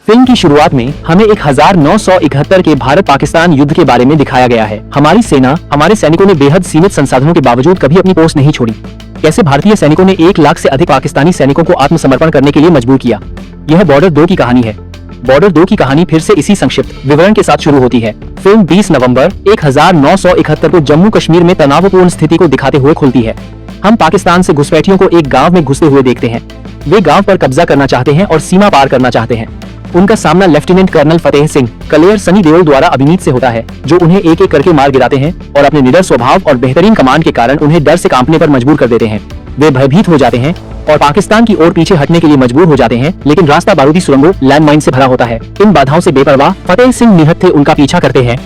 Film की शुरुआत में हमें 1971 के भारत पाकिस्तान युद्ध के बारे में दिखाया गया है। हमारी सेना, हमारे सैनिकों ने बेहद सीमित संसाधनों के बावजूद कभी अपनी पोस्ट नहीं छोड़ी। कैसे भारतीय सैनिकों ने 1 लाख से अधिक पाकिस्तानी सैनिकों को आत्मसमर्पण करने के लिए मजबूर किया। यह बॉर्डर 2 की कहानी है। बॉर्डर 2 की कहानी फिर से इसी संक्षिप्त विवरण के साथ शुरू होती है। फिल्म 20 नवंबर 1971 को जम्मू कश्मीर में तनावपूर्ण स्थिति को दिखाते हुए खुलती है। हम पाकिस्तान से घुसपैठियों को एक गांव में घुसते हुए देखते हैं। वे गांव पर कब्जा करना चाहते हैं और सीमा पार करना चाहते हैं। उनका सामना lieutenant colonel Fateh Singh clear Sunny Deol द्वारा अभिनीत से होता है, जो उन्हें एक एक करके मार गिराते हैं और अपने निडर स्वभाव और बेहतरीन कमांड के कारण उन्हें डर से कांपने पर मजबूर कर देते हैं। वे भयभीत हो जाते हैं और पाकिस्तान की ओर पीछे हटने के लिए मजबूर हो जाते हैं, लेकिन रास्ता बारूदी सुरंगों, लैंडमाइन से भरा होता है। इन बाधाओं से बेपरवाह फतेह सिंह निहत्थे उनका पीछा करते हैं,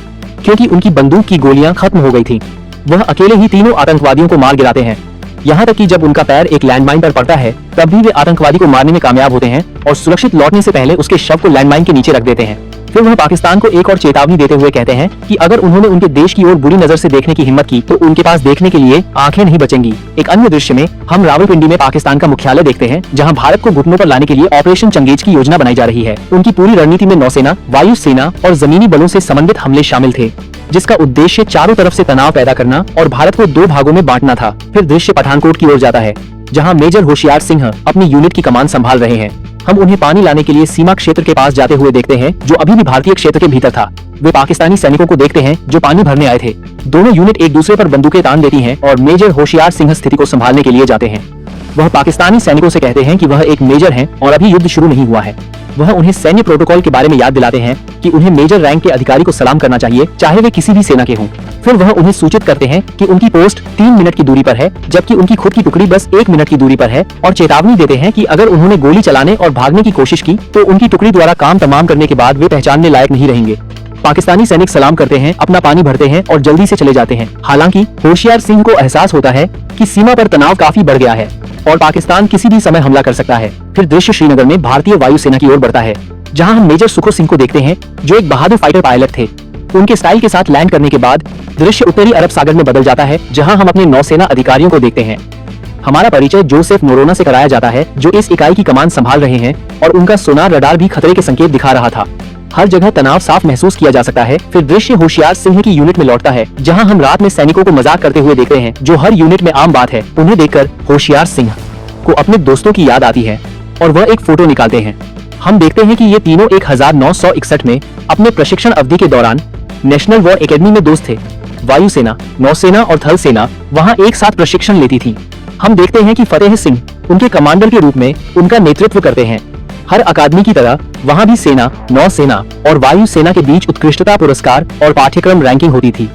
क्योंकि उनकी बंदूक की गोलियां खत्म हो गई थी। वह अकेले ही तीनों आतंकवादियों को मार गिराते हैं। यहाँ तक कि जब उनका पैर एक लैंडमाइन पर पड़ता है, तब भी वे आतंकवादी को मारने में कामयाब होते हैं और सुरक्षित लौटने से पहले उसके शव को लैंडमाइन के नीचे रख देते हैं। फिर वह पाकिस्तान को एक और चेतावनी देते हुए कहते हैं कि अगर उन्होंने उनके देश की ओर बुरी नजर से देखने की हिम्मत की तो उनके पास देखने के लिए आंखें नहीं बचेंगी। एक अन्य दृश्य में हम रावलपिंडी में पाकिस्तान का मुख्यालय देखते हैं, जहां भारत को घुटनों पर लाने के लिए ऑपरेशन चंगेज की योजना बनाई जा रही है। उनकी पूरी रणनीति में नौसेना, वायुसेना और जमीनी बलों से समन्वित हमले शामिल थे, जिसका उद्देश्य चारों तरफ से तनाव पैदा करना और भारत को 2 भागों में बांटना था। फिर दृश्य पठानकोट की ओर जाता है, जहां मेजर होशियार सिंह अपनी यूनिट की कमान संभाल रहे हैं। हम उन्हें पानी लाने के लिए सीमा क्षेत्र के पास जाते हुए देखते हैं, जो अभी भी भारतीय क्षेत्र के भीतर था। वे पाकिस्तानी सैनिकों को देखते हैं जो पानी भरने आए थे। दोनों यूनिट एक दूसरे पर बंदूकें तान देती हैं और मेजर होशियार सिंह स्थिति को संभालने के लिए जाते हैं। वह पाकिस्तानी सैनिकों से कहते हैं कि वह एक मेजर हैं और अभी युद्ध शुरू नहीं हुआ है। वह उन्हें सैन्य प्रोटोकॉल के बारे में याद दिलाते हैं कि उन्हें मेजर रैंक के अधिकारी को सलाम करना चाहिए, चाहे वे किसी भी सेना के हों। फिर वह उन्हें सूचित करते हैं कि उनकी पोस्ट 3 मिनट की दूरी पर है, जबकि उनकी खुद की टुकड़ी बस 1 मिनट की दूरी पर है, और चेतावनी देते हैं कि अगर उन्होंने गोली चलाने और भागने की कोशिश की तो उनकी टुकड़ी द्वारा काम तमाम करने के बाद वे पहचानने लायक नहीं रहेंगे। पाकिस्तानी सैनिक सलाम करते हैं, अपना पानी भरते हैं और जल्दी से चले जाते हैं। हालांकि होशियार सिंह को एहसास होता है कि सीमा पर तनाव काफी बढ़ गया है और पाकिस्तान किसी भी समय हमला कर सकता है। फिर दृश्य श्रीनगर में भारतीय वायुसेना की ओर बढ़ता है, जहां हम मेजर सुखो सिंह को देखते हैं, जो एक बहादुर फाइटर पायलट थे। उनके स्टाइल के साथ लैंड करने के बाद दृश्य उत्तरी अरब सागर में बदल जाता है, जहां हम अपने नौसेना अधिकारियों को देखते हैं। हमारा परिचय जोसेफ नोरोना से कराया जाता है, जो इस इकाई की कमान संभाल रहे हैं, और उनका सोनार रडार भी खतरे के संकेत दिखा रहा था। हर जगह तनाव साफ महसूस किया जा सकता है। फिर दृश्य होशियार सिंह की यूनिट में लौटता है, जहां हम रात में सैनिकों को मजाक करते हुए देखते हैं, जो हर यूनिट में आम बात है। उन्हें देखकर होशियार सिंह को अपने दोस्तों की याद आती है और वह एक फोटो निकालते हैं। हम देखते हैं कि ये तीनों 1961 में अपने प्रशिक्षण अवधि के दौरान नेशनल वॉर एकेडमी में दोस्त थे। वायुसेना, नौसेना और थल सेना वहां एक साथ प्रशिक्षण लेती थी। हम देखते हैं कि फतेह सिंह उनके कमांडर के रूप में उनका नेतृत्व करते हैं। हर अकादमी की तरह वहां भी सेना, नौसेना और वायुसेना के बीच उत्कृष्टता पुरस्कार और पाठ्यक्रम रैंकिंग होती थी।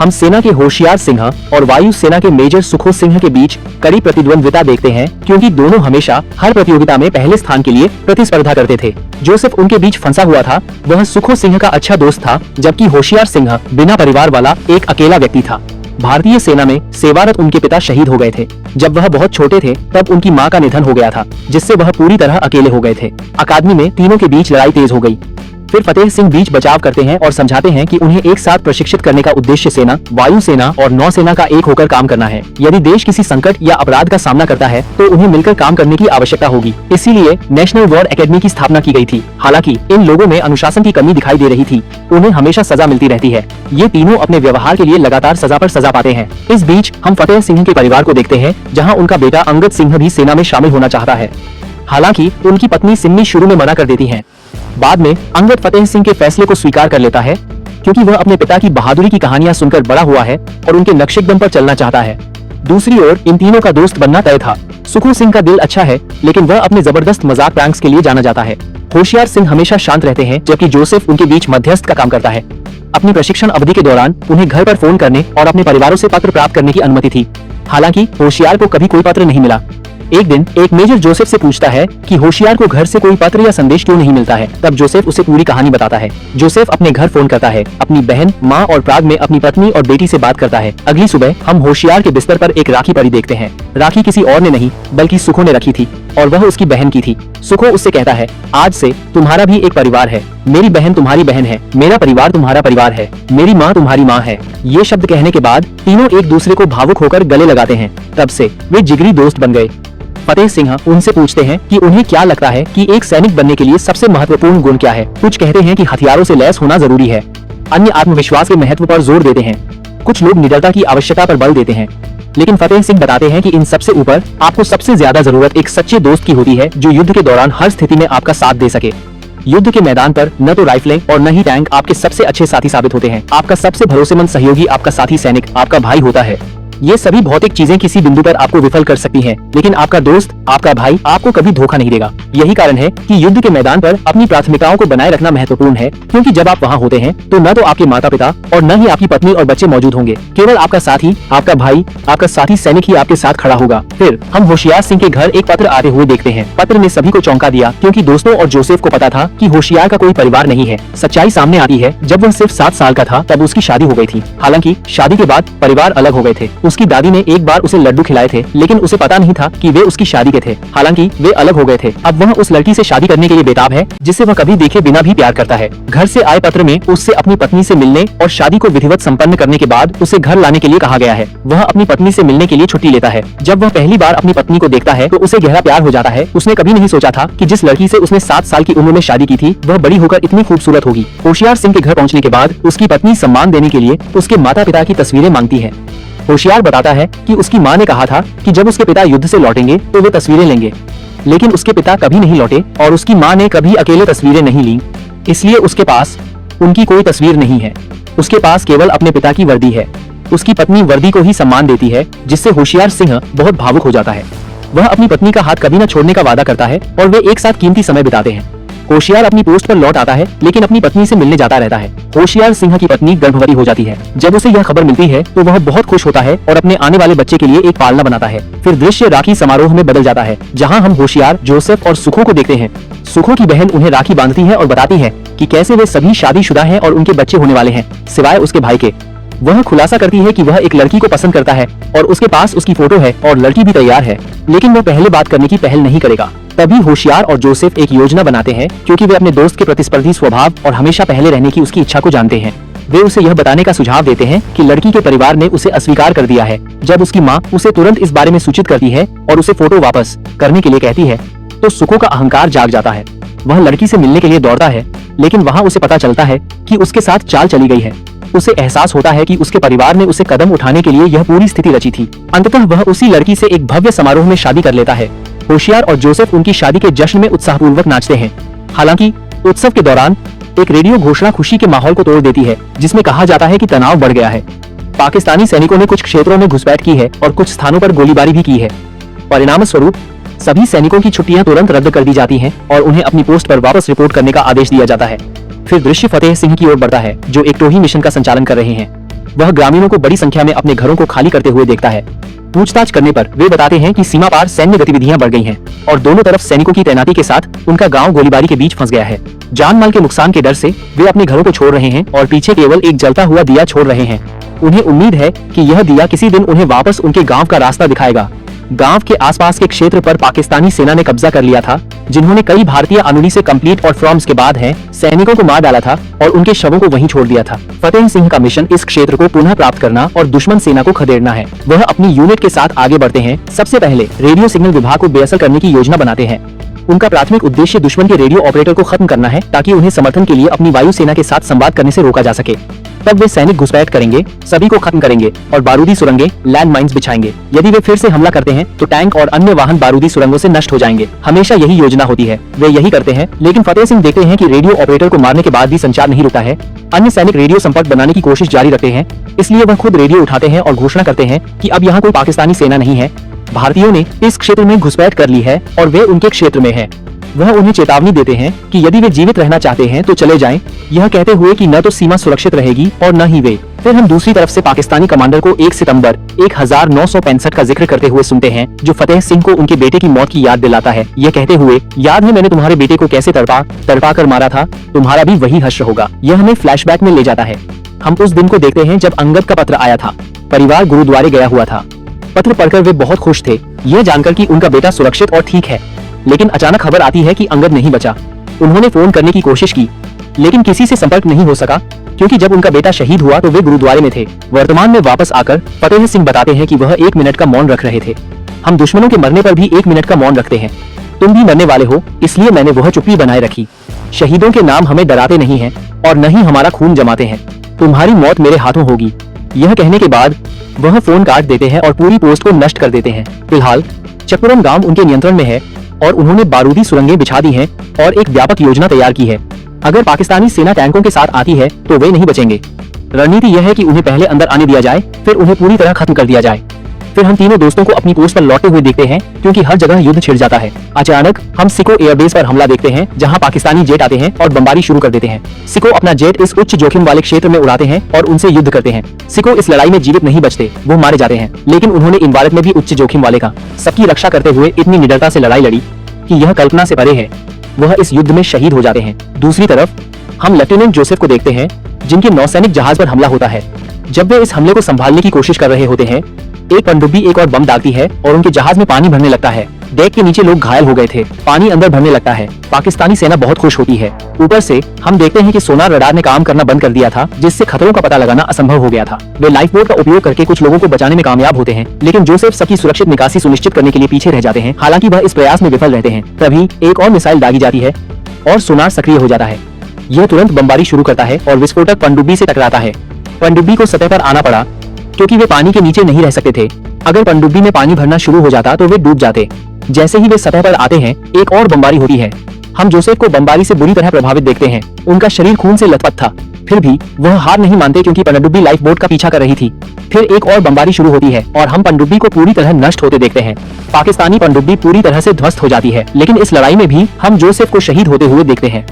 हम सेना के होशियार सिंह और वायुसेना के मेजर सुखो सिंह के बीच कड़ी प्रतिद्वंद्विता देखते हैं, क्योंकि दोनों हमेशा हर प्रतियोगिता में पहले स्थान के लिए प्रतिस्पर्धा करते थे। जोसेफ उनके बीच फंसा हुआ था। वह सुखो सिंह का अच्छा दोस्त था, जबकि होशियार सिंह बिना परिवार वाला एक अकेला व्यक्ति था। भारतीय सेना में सेवारत उनके पिता शहीद हो गए थे। जब वह बहुत छोटे थे तब उनकी मां का निधन हो गया था, जिससे वह पूरी तरह अकेले हो गए थे। अकादमी में तीनों के बीच लड़ाई तेज हो गई। फिर फतेह सिंह बीच बचाव करते हैं और समझाते हैं कि उन्हें एक साथ प्रशिक्षित करने का उद्देश्य सेना, वायुसेना और नौसेना का एक होकर काम करना है। यदि देश किसी संकट या अपराध का सामना करता है तो उन्हें मिलकर काम करने की आवश्यकता होगी। इसीलिए नेशनल वॉर एकेडमी की स्थापना की गई थी। हालांकि इन लोगों में अनुशासन की कमी दिखाई दे रही थी। उन्हें हमेशा सजा मिलती रहती है। ये तीनों अपने व्यवहार के लिए लगातार सजा पर सजा पाते हैं। इस बीच हम फतेह सिंह के परिवार को देखते हैं, जहाँ उनका बेटा अंगद सिंह भी सेना में शामिल होना चाहता है। हालांकि उनकी पत्नी सिम्मी शुरू में मना कर देती है। बाद में अंगद फतेह सिंह के फैसले को स्वीकार कर लेता है, क्योंकि वह अपने पिता की बहादुरी की कहानियां सुनकर बड़ा हुआ है और उनके नक्शेकदम पर चलना चाहता है। दूसरी ओर इन तीनों का दोस्त बनना तय था। सुखो सिंह का दिल अच्छा है, लेकिन वह अपने जबरदस्त मजाक प्रैंक्स के लिए जाना जाता है। होशियार सिंह हमेशा शांत रहते हैं, जबकि जोसेफ उनके बीच मध्यस्थ का काम करता है। अपनी प्रशिक्षण अवधि के दौरान उन्हें घर पर फोन करने और अपने परिवारों से पत्र प्राप्त करने की अनुमति थी। हालांकि होशियार को कभी कोई पत्र नहीं मिला। एक दिन एक मेजर जोसेफ से पूछता है कि होशियार को घर से कोई पत्र या संदेश क्यों नहीं मिलता है। तब जोसेफ उसे पूरी कहानी बताता है। जोसेफ अपने घर फोन करता है, अपनी बहन, माँ और प्राग में अपनी पत्नी और बेटी से बात करता है। अगली सुबह हम होशियार के बिस्तर पर एक राखी पड़ी देखते हैं। राखी किसी और ने नहीं बल्कि सुखो ने रखी थी और वह उसकी बहन की थी। सुखो उससे कहता है, आज से तुम्हारा भी एक परिवार है। मेरी बहन तुम्हारी बहन है, मेरा परिवार तुम्हारा परिवार है, मेरी माँ तुम्हारी माँ है। ये शब्द कहने के बाद तीनों एक दूसरे को भावुक होकर गले लगाते हैं। तब से वे जिगरी दोस्त बन गए। फतेह सिंह उनसे पूछते हैं कि उन्हें क्या लगता है कि एक सैनिक बनने के लिए सबसे महत्वपूर्ण गुण क्या है। कुछ कहते हैं कि हथियारों से लैस होना जरूरी है, अन्य आत्मविश्वास के महत्व पर जोर देते हैं, कुछ लोग निडरता की आवश्यकता पर बल देते हैं। लेकिन फतेह सिंह बताते हैं कि इन सबसे ऊपर आपको सबसे ज्यादा जरूरत एक सच्चे दोस्त की होती है, जो युद्ध के दौरान हर स्थिति में आपका साथ दे सके। युद्ध के मैदान पर न तो राइफलें और न ही टैंक आपके सबसे अच्छे साथी साबित होते हैं। आपका सबसे भरोसेमंद सहयोगी आपका साथी सैनिक, आपका भाई होता है। ये सभी भौतिक चीजें किसी बिंदु पर आपको विफल कर सकती हैं, लेकिन आपका दोस्त, आपका भाई आपको कभी धोखा नहीं देगा। यही कारण है कि युद्ध के मैदान पर अपनी प्राथमिकताओं को बनाए रखना महत्वपूर्ण है, क्योंकि जब आप वहाँ होते हैं तो न तो आपके माता पिता और न ही आपकी पत्नी और बच्चे मौजूद होंगे, केवल आपका साथी, आपका भाई, आपका साथी सैनिक ही आपके साथ खड़ा होगा। फिर हम होशियार सिंह के घर एक पत्र आते हुए देखते हैं। पत्र ने सभी को चौंका दिया, क्योंकि दोस्तों और जोसेफ को पता था कि होशियार का कोई परिवार नहीं है। सच्चाई सामने आती है जब वह सिर्फ 7 साल का था तब उसकी शादी हो गई थी। हालांकि शादी के बाद परिवार अलग हो गए थे। उसकी दादी ने एक बार उसे लड्डू खिलाए थे, लेकिन उसे पता नहीं था कि वे उसकी शादी के थे। हालांकि वे अलग हो गए थे। अब वह उस लड़की से शादी करने के लिए बेताब है, जिसे वह कभी देखे बिना भी प्यार करता है। घर से आए पत्र में उससे अपनी पत्नी से मिलने और शादी को विधिवत संपन्न करने के बाद उसे घर लाने के लिए कहा गया है। वह अपनी पत्नी से मिलने के लिए छुट्टी लेता है। जब वह पहली बार अपनी पत्नी को देखता है तो उसे गहरा प्यार हो जाता है। उसने कभी नहीं सोचा था कि जिस लड़की से उसने 7 साल की उम्र में शादी की थी, वह बड़ी होकर इतनी खूबसूरत होगी। होशियार सिंह के घर पहुँचने के बाद उसकी पत्नी सम्मान देने के लिए उसके माता पिता की तस्वीरें मांगती है। होशियार बताता है कि उसकी मां ने कहा था कि जब उसके पिता युद्ध से लौटेंगे तो वे तस्वीरें लेंगे, लेकिन उसके पिता कभी नहीं लौटे और उसकी मां ने कभी अकेले तस्वीरें नहीं ली, इसलिए उसके पास उनकी कोई तस्वीर नहीं है। उसके पास केवल अपने पिता की वर्दी है। उसकी पत्नी वर्दी को ही सम्मान देती है, जिससे होशियार सिंह बहुत भावुक हो जाता है। वह अपनी पत्नी का हाथ कभी न छोड़ने का वादा करता है और वे एक साथ कीमती समय बिताते हैं। होशियार अपनी पोस्ट पर लौट आता है, लेकिन अपनी पत्नी से मिलने जाता रहता है। होशियार सिंह की पत्नी गर्भवती हो जाती है। जब उसे यह खबर मिलती है तो वह बहुत खुश होता है और अपने आने वाले बच्चे के लिए एक पालना बनाता है। फिर दृश्य राखी समारोह में बदल जाता है, जहां हम होशियार, जोसेफ और सुखो को देखते हैं। सुखो की बहन उन्हें राखी बांधती है और बताती है कि कैसे वे सभी शादीशुदा हैं और उनके बच्चे होने वाले हैं, सिवाय उसके भाई के। वह खुलासा करती है कि वह एक लड़की को पसंद करता है और उसके पास उसकी फोटो है और लड़की भी तैयार है, लेकिन वह पहले बात करने की पहल नहीं करेगा। तभी होशियार और जोसेफ एक योजना बनाते हैं, क्योंकि वे अपने दोस्त के प्रतिस्पर्धी स्वभाव और हमेशा पहले रहने की उसकी इच्छा को जानते हैं। वे उसे यह बताने का सुझाव देते हैं कि लड़की के परिवार ने उसे अस्वीकार कर दिया है। जब उसकी माँ उसे तुरंत इस बारे में सूचित करती है और उसे फोटो वापस करने के लिए कहती है, तो सुको का अहंकार जाग जाता है। वह लड़की से मिलने के लिए दौड़ता है, लेकिन वहाँ उसे पता चलता है कि उसके साथ चाल चली गई है। उसे एहसास होता है कि उसके परिवार ने उसे कदम उठाने के लिए यह पूरी स्थिति रची थी। अंततः वह उसी लड़की से एक भव्य समारोह में शादी कर लेता है। होशियार और जोसेफ उनकी शादी के जश्न में उत्साहपूर्वक नाचते हैं। हालांकि उत्सव के दौरान एक रेडियो घोषणा खुशी के माहौल को तोड़ देती है, जिसमें कहा जाता है कि तनाव बढ़ गया है। पाकिस्तानी सैनिकों ने कुछ क्षेत्रों में घुसपैठ की है और कुछ स्थानों पर गोलीबारी भी की है। परिणाम स्वरूप सभी सैनिकों की छुट्टियां तुरंत रद्द कर दी जाती हैं और उन्हें अपनी पोस्ट पर वापस रिपोर्ट करने का आदेश दिया जाता है। फिर दृश्य फतेह सिंह की ओर बढ़ता है, जो एक टोही मिशन का संचालन कर रहे हैं। वह ग्रामीणों को बड़ी संख्या में अपने घरों को खाली करते हुए देखता है। पूछताछ करने पर वे बताते हैं कि सीमा पार सैन्य गतिविधियां बढ़ गई हैं और दोनों तरफ सैनिकों की तैनाती के साथ उनका गांव गोलीबारी के बीच फंस गया है। जान माल के नुकसान के डर से वे अपने घरों को छोड़ रहे हैं और पीछे केवल एक जलता हुआ दिया छोड़ रहे हैं। उन्हें उम्मीद है कि यह दिया किसी दिन उन्हें वापस उनके गाँव का रास्ता दिखाएगा। गांव के आसपास के क्षेत्र पर पाकिस्तानी सेना ने कब्जा कर लिया था, जिन्होंने कई भारतीय अनुली से कंप्लीट और फ्रॉम्स के बाद हैं सैनिकों को मार डाला था और उनके शवों को वहीं छोड़ दिया था। फतेह सिंह का मिशन इस क्षेत्र को पुनः प्राप्त करना और दुश्मन सेना को खदेड़ना है। वह अपनी यूनिट के साथ आगे बढ़ते हैं। सबसे पहले रेडियो सिग्नल विभाग को बेअसर करने की योजना बनाते हैं। उनका प्राथमिक उद्देश्य दुश्मन के रेडियो ऑपरेटर को खत्म करना है, ताकि उन्हें समर्थन के लिए अपनी वायुसेना के साथ संवाद करने से रोका जा सके। तब वे सैनिक घुसपैठ करेंगे, सभी को खत्म करेंगे और बारूदी सुरंगें, लैंड माइन्स बिछाएंगे। यदि वे फिर से हमला करते हैं तो टैंक और अन्य वाहन बारूदी सुरंगों से नष्ट हो जाएंगे। हमेशा यही योजना होती है, वे यही करते हैं। लेकिन फतेह सिंह देखते हैं कि रेडियो ऑपरेटर को मारने के बाद भी संचार नहीं रुकता है। अन्य सैनिक रेडियो संपर्क बनाने की कोशिश जारी रखते हैं, इसलिए वह खुद रेडियो उठाते हैं और घोषणा करते हैं कि अब यहाँ कोई पाकिस्तानी सेना नहीं है। भारतीयों ने इस क्षेत्र में घुसपैठ कर ली है और वे उनके क्षेत्र में है। वह उन्हें चेतावनी देते हैं कि यदि वे जीवित रहना चाहते हैं तो चले जाएं, यह कहते हुए कि न तो सीमा सुरक्षित रहेगी और न ही वे। फिर हम दूसरी तरफ से पाकिस्तानी कमांडर को 1 सितंबर 1965 का जिक्र करते हुए सुनते हैं, जो फतेह सिंह को उनके बेटे की मौत की याद दिलाता है। यह कहते हुए, याद है मैंने तुम्हारे बेटे को कैसे तड़पा कर मारा था, तुम्हारा भी वही हश्र होगा। यह हमें फ्लैशबैक में ले जाता है। हम उस दिन को देखते हैं जब अंगद का पत्र आया था। परिवार गुरुद्वारे गया हुआ था। पत्र पढ़कर वे बहुत खुश थे, यह जानकर कि उनका बेटा सुरक्षित और ठीक है। लेकिन अचानक खबर आती है कि अंगद नहीं बचा। उन्होंने फोन करने की कोशिश की, लेकिन किसी से संपर्क नहीं हो सका, क्योंकि जब उनका बेटा शहीद हुआ तो वे गुरुद्वारे में थे। वर्तमान में वापस आकर फतेह सिंह बताते हैं कि वह 1 मिनट का मौन रख रहे थे। हम दुश्मनों के मरने पर भी 1 मिनट का मौन रखते हैं। तुम भी मरने वाले हो, इसलिए मैंने वह चुप्पी बनाए रखी। शहीदों के नाम हमें डराते नहीं हैं और न ही हमारा खून जमाते हैं। तुम्हारी मौत मेरे हाथों होगी। यह कहने के बाद वह फोन काट देते हैं और पूरी पोस्ट को नष्ट कर देते हैं। फिलहाल चकपुरम गांव उनके नियंत्रण में है और उन्होंने बारूदी सुरंगें बिछा दी हैं और एक व्यापक योजना तैयार की है। अगर पाकिस्तानी सेना टैंकों के साथ आती है तो वे नहीं बचेंगे। रणनीति यह है कि उन्हें पहले अंदर आने दिया जाए, फिर उन्हें पूरी तरह खत्म कर दिया जाए। फिर हम तीनों दोस्तों को अपनी पोस्ट पर लौटते हुए देखते हैं, क्योंकि हर जगह युद्ध छिड़ जाता है। अचानक हम सिको एयरबेस पर हमला देखते हैं, जहां पाकिस्तानी जेट आते हैं और बमबारी शुरू कर देते हैं। सिको अपना जेट इस उच्च जोखिम वाले क्षेत्र में उड़ाते हैं और उनसे युद्ध करते हैं। सिको इस लड़ाई में जीवित नहीं बचते, वो मारे जाते हैं। लेकिन उन्होंने इन भारत में भी उच्च जोखिम वाले का सबकी रक्षा करते हुए इतनी निडरता से लड़ाई लड़ी कि यह कल्पना से परे है। वह इस युद्ध में शहीद हो जाते हैं। दूसरी तरफ हम लेफ्टिनेंट जोसेफ को देखते हैं, जिनके नौसैनिक जहाज पर हमला होता है। जब वे इस हमले को संभालने की कोशिश कर रहे होते हैं, एक पनडुब्बी एक और बम दागती है और उनके जहाज में पानी भरने लगता है। डेक के नीचे लोग घायल हो गए थे। पानी अंदर भरने लगता है। पाकिस्तानी सेना बहुत खुश होती है। ऊपर से हम देखते हैं कि सोनार रडार ने काम करना बंद कर दिया था, जिससे खतरों का पता लगाना असंभव हो गया था। वे लाइफ बोट का उपयोग करके कुछ लोगों को बचाने में कामयाब होते हैं, लेकिन जोसेफ सबकी सुरक्षित निकासी सुनिश्चित करने के लिए पीछे रह जाते हैं। हालांकि वह इस प्रयास में विफल रहते हैं। तभी एक और मिसाइल दागी जाती है और सोनार सक्रिय हो जाता है। यह तुरंत बमबारी शुरू करता है और विस्फोटक पनडुब्बी से टकराता है। पनडुब्बी को सतह पर आना पड़ा, क्योंकि वे पानी के नीचे नहीं रह सकते थे। अगर पनडुब्बी में पानी भरना शुरू हो जाता तो वे डूब जाते। जैसे ही वे सतह पर आते हैं, एक और बमबारी होती है। हम जोसेफ को बमबारी से बुरी तरह प्रभावित देखते हैं। उनका शरीर खून से लथपथ था, फिर भी वह हार नहीं मानते, क्योंकि पनडुब्बी लाइफ बोट का पीछा कर रही थी। फिर एक और बमबारी शुरू होती है और हम पनडुब्बी को पूरी तरह नष्ट होते देखते हैं। पाकिस्तानी पनडुब्बी पूरी तरह से ध्वस्त हो जाती है, लेकिन इस लड़ाई में भी हम जोसेफ को शहीद होते हुए देखते हैं।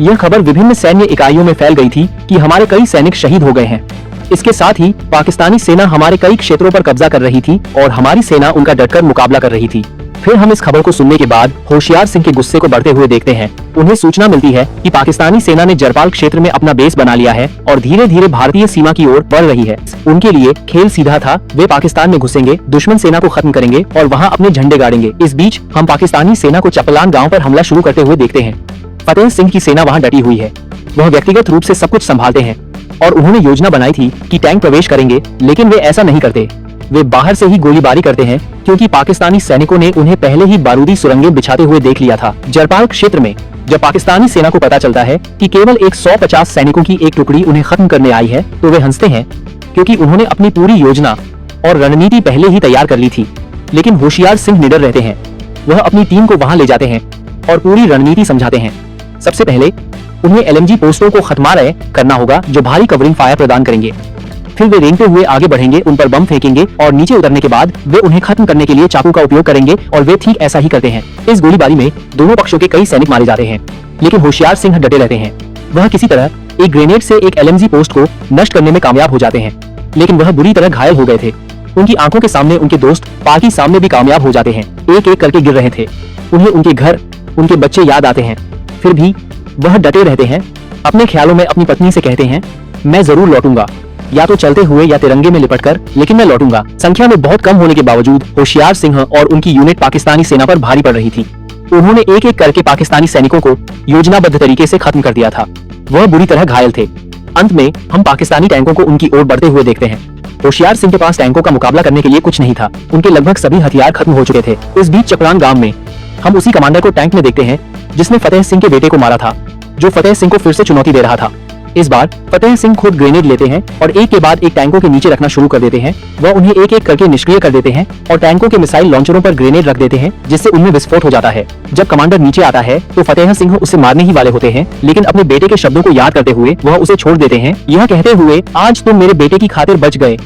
यह खबर विभिन्न सैन्य इकाइयों में फैल गई थी कि हमारे कई सैनिक शहीद हो गए हैं। इसके साथ ही पाकिस्तानी सेना हमारे कई क्षेत्रों पर कब्जा कर रही थी और हमारी सेना उनका डटकर मुकाबला कर रही थी। फिर हम इस खबर को सुनने के बाद होशियार सिंह के गुस्से को बढ़ते हुए देखते हैं। उन्हें सूचना मिलती है कि पाकिस्तानी सेना ने जरपाल क्षेत्र में अपना बेस बना लिया है और धीरे धीरे भारतीय सीमा की ओर बढ़ रही है। उनके लिए खेल सीधा था, वे पाकिस्तान में घुसेंगे, दुश्मन सेना को खत्म करेंगे और वहाँ अपने झंडे गाड़ेंगे। इस बीच हम पाकिस्तानी सेना को चपलान गाँव पर हमला शुरू करते हुए देखते हैं। फतेह सिंह की सेना वहाँ डटी हुई है। वह व्यक्तिगत रूप से सब कुछ संभालते हैं और उन्होंने योजना बनाई थी कि टैंक प्रवेश करेंगे, लेकिन वे ऐसा नहीं करते। वे बाहर से ही गोलीबारी करते हैं, क्योंकि पाकिस्तानी सैनिकों ने उन्हें पहले ही बारूदी सुरंगें बिछाते हुए देख लिया था। जरपाल क्षेत्र में जब पाकिस्तानी सेना को पता चलता है कि केवल 150 सैनिकों की एक टुकड़ी उन्हें खत्म करने आई है, तो वे हंसते हैं, क्योंकि उन्होंने अपनी पूरी योजना और रणनीति पहले ही तैयार कर ली थी। लेकिन होशियार सिंह निडर रहते हैं। वह अपनी टीम को वहां ले जाते हैं और पूरी रणनीति समझाते हैं। सबसे पहले उन्हें एलएमजी पोस्टों को खत्मारय करना होगा, जो भारी कवरिंग फायर प्रदान करेंगे। फिर वे रेंगते हुए आगे बढ़ेंगे, उन पर बम फेंकेंगे और नीचे उतरने के बाद वे उन्हें खत्म करने के लिए चाकू का उपयोग करेंगे, और वे ठीक ऐसा ही करते हैं। इस गोलीबारी में दोनों पक्षों के कई सैनिक मारे जाते हैं, लेकिन होशियार सिंह डटे रहते हैं। वह किसी तरह एक ग्रेनेड से एक एलएमजी पोस्ट को नष्ट करने में कामयाब हो जाते हैं, लेकिन वह बुरी तरह घायल हो गए थे। उनकी आंखों के सामने उनके दोस्त पार्टी सामने भी कामयाब हो जाते हैं। एक एक करके गिर रहे थे। उन्हें उनके घर, उनके बच्चे याद आते हैं। फिर भी वह डटे रहते हैं। अपने ख्यालों में अपनी पत्नी से कहते हैं, मैं जरूर लौटूंगा, या तो चलते हुए या तिरंगे में लिपटकर, लेकिन मैं लौटूंगा। संख्या में बहुत कम होने के बावजूद होशियार सिंह और उनकी यूनिट पाकिस्तानी सेना पर भारी पड़ रही थी। उन्होंने एक एक करके पाकिस्तानी सैनिकों को योजनाबद्ध तरीके से खत्म कर दिया था। वह बुरी तरह घायल थे। अंत में हम पाकिस्तानी टैंकों को उनकी ओर बढ़ते हुए देखते हैं। होशियार सिंह के पास टैंकों का मुकाबला करने के लिए कुछ नहीं था। उनके लगभग सभी हथियार खत्म हो चुके थे। इस बीच चपरान गांव में हम उसी कमांडर को टैंक में देखते हैं जिसने फतेह सिंह के बेटे को मारा था, जो फतेह सिंह को फिर से चुनौती दे रहा था। इस बार फतेह सिंह खुद ग्रेनेड लेते हैं और एक के बाद एक टैंकों के नीचे रखना शुरू कर देते हैं। वह उन्हें एक एक करके निष्क्रिय कर देते हैं और टैंकों के मिसाइल लॉन्चरों पर ग्रेनेड रख देते हैं, जिससे उनमें विस्फोट हो जाता है। जब कमांडर नीचे आता है तो फतेह सिंह उसे मारने ही वाले होते हैं, लेकिन अपने बेटे के शब्दों को याद करते हुए वह उसे छोड़ देते हैं, यह कहते हुए, आज तुम मेरे बेटे की खातिर बच गए।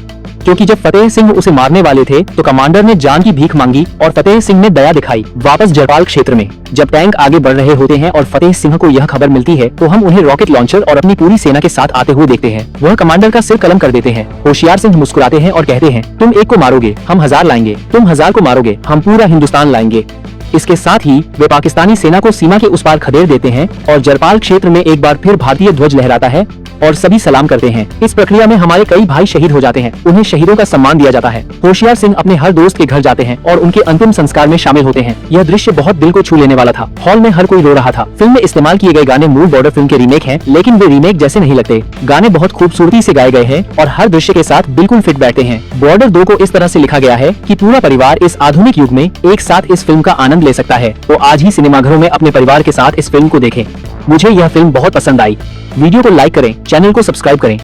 क्योंकि जब फतेह सिंह उसे मारने वाले थे तो कमांडर ने जान की भीख मांगी और फतेह सिंह ने दया दिखाई। वापस जरपाल क्षेत्र में जब टैंक आगे बढ़ रहे होते हैं और फतेह सिंह को यह खबर मिलती है, तो हम उन्हें रॉकेट लॉन्चर और अपनी पूरी सेना के साथ आते हुए देखते हैं। वह कमांडर का सिर कलम कर देते हैं। होशियार सिंह मुस्कुराते हैं और कहते हैं, तुम एक को मारोगे, हम 1000 लाएंगे। तुम 1000 को मारोगे, हम पूरा हिंदुस्तान लाएंगे। इसके साथ ही वे पाकिस्तानी सेना को सीमा के उस पार खदेड़ देते हैं और जरपाल क्षेत्र में एक बार फिर भारतीय ध्वज लहराता है और सभी सलाम करते हैं। इस प्रक्रिया में हमारे कई भाई शहीद हो जाते हैं, उन्हें शहीदों का सम्मान दिया जाता है। होशियार सिंह अपने हर दोस्त के घर जाते हैं और उनके अंतिम संस्कार में शामिल होते हैं। यह दृश्य बहुत दिल को छू लेने वाला था। हॉल में हर कोई रो रहा था। फिल्म में इस्तेमाल किए गए गाने मूल बॉर्डर फिल्म के रीमेक हैं, लेकिन वे रीमेक जैसे नहीं लगते। गाने बहुत खूबसूरती से गाए गए हैं और हर दृश्य के साथ बिल्कुल फिट बैठते हैं। बॉर्डर 2 को इस तरह से लिखा गया है कि पूरा परिवार इस आधुनिक युग में एक साथ इस फिल्म का आनंद ले सकता है। तो आज ही सिनेमाघरों में अपने परिवार के साथ इस फिल्म को देखें। मुझे यह फिल्म बहुत पसंद आई। वीडियो को लाइक करें, चैनल को सब्सक्राइब करें।